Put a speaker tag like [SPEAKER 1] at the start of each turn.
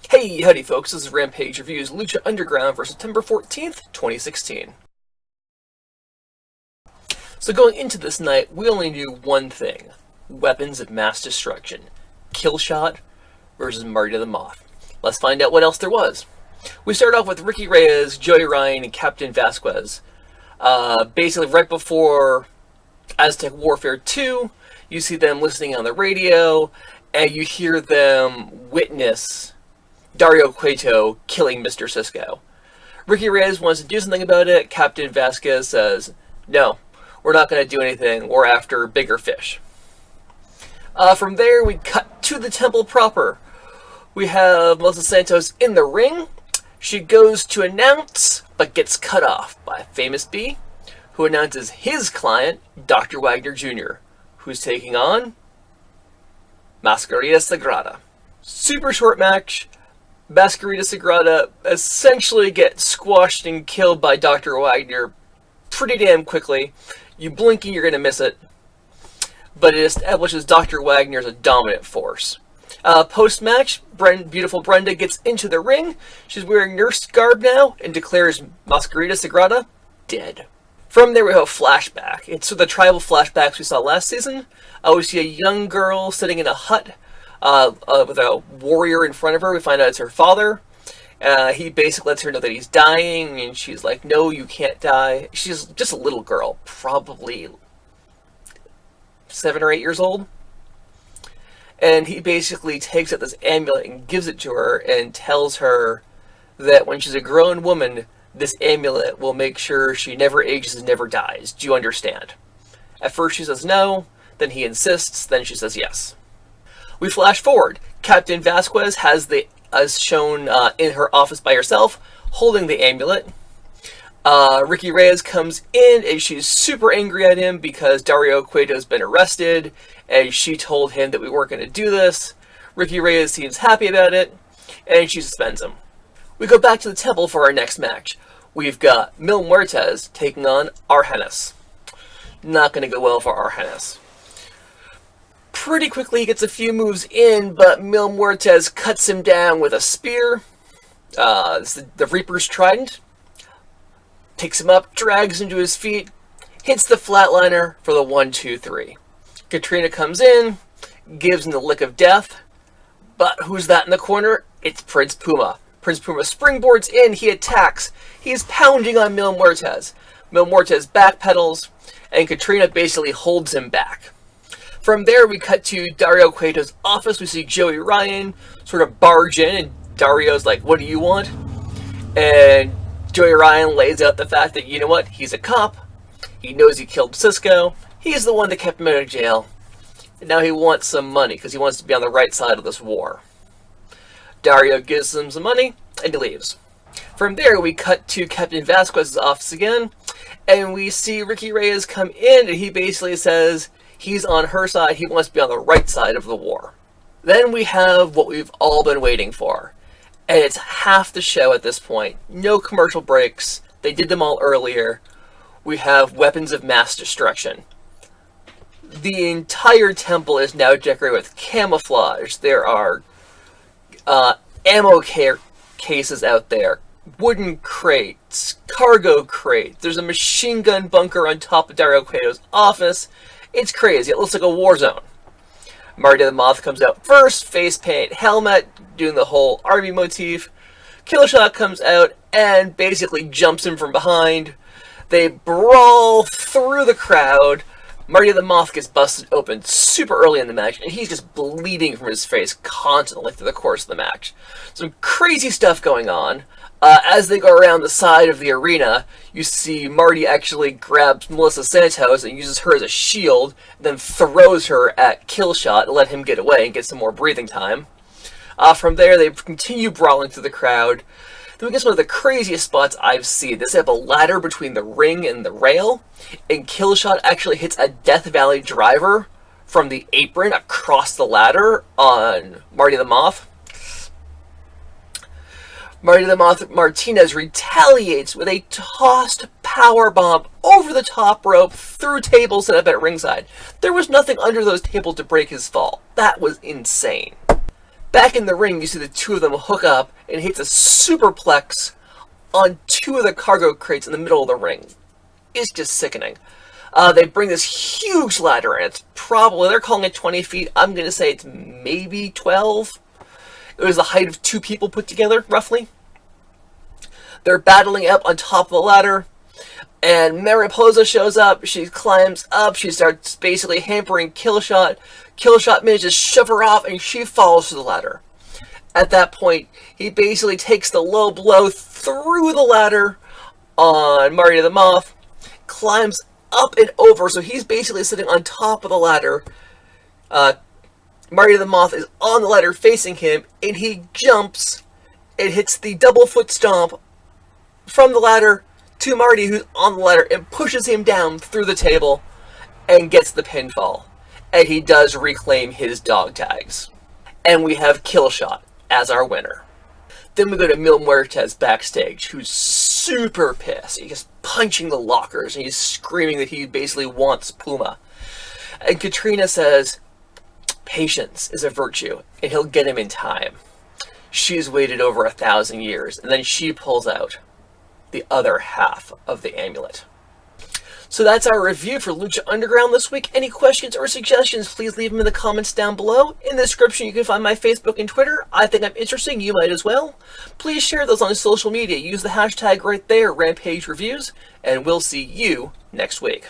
[SPEAKER 1] Hey, howdy folks, this is Rampage Reviews Lucha Underground for September 14th, 2016. So going into this night, we only knew one thing. Weapons of mass destruction. Killshot versus Marty the Moth. Let's find out what else there was. We start off with Ricky Reyes, Joey Ryan, and Captain Vasquez. Basically right before Aztec Warfare 2, you see them listening on the radio, and you hear them witness Dario Cueto killing Mr. Cisco. Ricky Reyes wants to do something about it. Captain Vasquez says, no, we're not going to do anything. We're after bigger fish. From there, we cut to the temple proper. We have Melissa Santos in the ring. She goes to announce, but gets cut off by Famous B, who announces his client, Dr. Wagner Jr., who's taking on Mascarita Sagrada. Super short match. Mascarita Sagrada essentially gets squashed and killed by Dr. Wagner pretty damn quickly. You blink and you're going to miss it. But it establishes Dr. Wagner as a dominant force. Post-match, beautiful Brenda gets into the ring. She's wearing nurse garb now and declares Mascarita Sagrada dead. From there we have a flashback. It's the tribal flashbacks we saw last season. We see a young girl sitting in a hut with a warrior in front of her. We find out it's her father. He basically lets her know that he's dying, and she's like, no, you can't die. She's just a little girl, probably 7 or 8 years old. And he basically takes out this amulet and gives it to her and tells her that when she's a grown woman, this amulet will make sure she never ages and never dies. Do you understand? At first she says no, then he insists, then she says yes. We flash forward. Captain Vasquez has shown in her office by herself, holding the amulet. Ricky Reyes comes in and she's super angry at him because Dario Cueto's been arrested and she told him that we weren't going to do this. Ricky Reyes seems happy about it and she suspends him. We go back to the temple for our next match. We've got Muertes taking on Argenis. Not going to go well for Argenis. Pretty quickly he gets a few moves in, but Muertes cuts him down with a spear. The Reaper's Trident. Picks him up, drags him to his feet, hits the flatliner for the 1-2-3. Catrina comes in, gives him the lick of death, but who's that in the corner? It's Prince Puma. Prince Puma springboards in, he attacks, he's pounding on Muertes. Muertes backpedals, and Catrina basically holds him back. From there, we cut to Dario Cueto's office. We see Joey Ryan sort of barge in, and Dario's like, what do you want? And Joey Ryan lays out the fact that, you know what, he's a cop. He knows he killed Cisco. He's the one that kept him out of jail. And now he wants some money because he wants to be on the right side of this war. Dario gives him some money, and he leaves. From there, we cut to Captain Vasquez's office again, and we see Ricky Reyes come in, and he basically says he's on her side. He wants to be on the right side of the war. Then we have what we've all been waiting for. And it's half the show at this point. No commercial breaks. They did them all earlier. We have weapons of mass destruction. The entire temple is now decorated with camouflage. There are ammo cases out there. Wooden crates. Cargo crates. There's a machine gun bunker on top of Dario Cueto's office. It's crazy. It looks like a war zone. Marty the Moth comes out first, face paint, helmet, doing the whole army motif. Killshot comes out and basically jumps him from behind. They brawl through the crowd. Marty the Moth gets busted open super early in the match, and he's just bleeding from his face constantly through the course of the match. Some crazy stuff going on. As they go around the side of the arena, you see Marty actually grabs Melissa Santos and uses her as a shield, then throws her at Killshot to let him get away and get some more breathing time. From there, they continue brawling through the crowd. Then we get one of the craziest spots I've seen. They have a ladder between the ring and the rail, and Killshot actually hits a Death Valley driver from the apron across the ladder on Marty the Moth. Marty the Moth Martinez retaliates with a tossed powerbomb over the top rope through tables set up at ringside. There was nothing under those tables to break his fall. That was insane. Back in the ring, you see the two of them hook up and hits a superplex on two of the cargo crates in the middle of the ring. It's just sickening. They bring this huge ladder, and it's probably, they're calling it 20 feet. I'm going to say it's maybe 12. It was the height of two people put together, roughly. They're battling up on top of the ladder, and Mariposa shows up. She climbs up. She starts basically hampering Killshot. Killshot manages to shove her off, and she falls to the ladder. At that point, he basically takes the low blow through the ladder on Marty the Moth, climbs up and over, so he's basically sitting on top of the ladder. Marty the Moth is on the ladder facing him, and he jumps and hits the double foot stomp from the ladder to Marty, who's on the ladder, and pushes him down through the table and gets the pinfall. And he does reclaim his dog tags. And we have Killshot as our winner. Then we go to Muertes backstage, who's super pissed. He's punching the lockers, and he's screaming that he basically wants Puma. And Catrina says, patience is a virtue, and he'll get him in time. She's waited over 1,000 years, and then she pulls out the other half of the amulet. So that's our review for Lucha Underground this week. Any questions or suggestions, please leave them in the comments down below. In the description, you can find my Facebook and Twitter. I think I'm interesting. You might as well. Please share those on social media. Use the hashtag right there, Rampage Reviews, and we'll see you next week.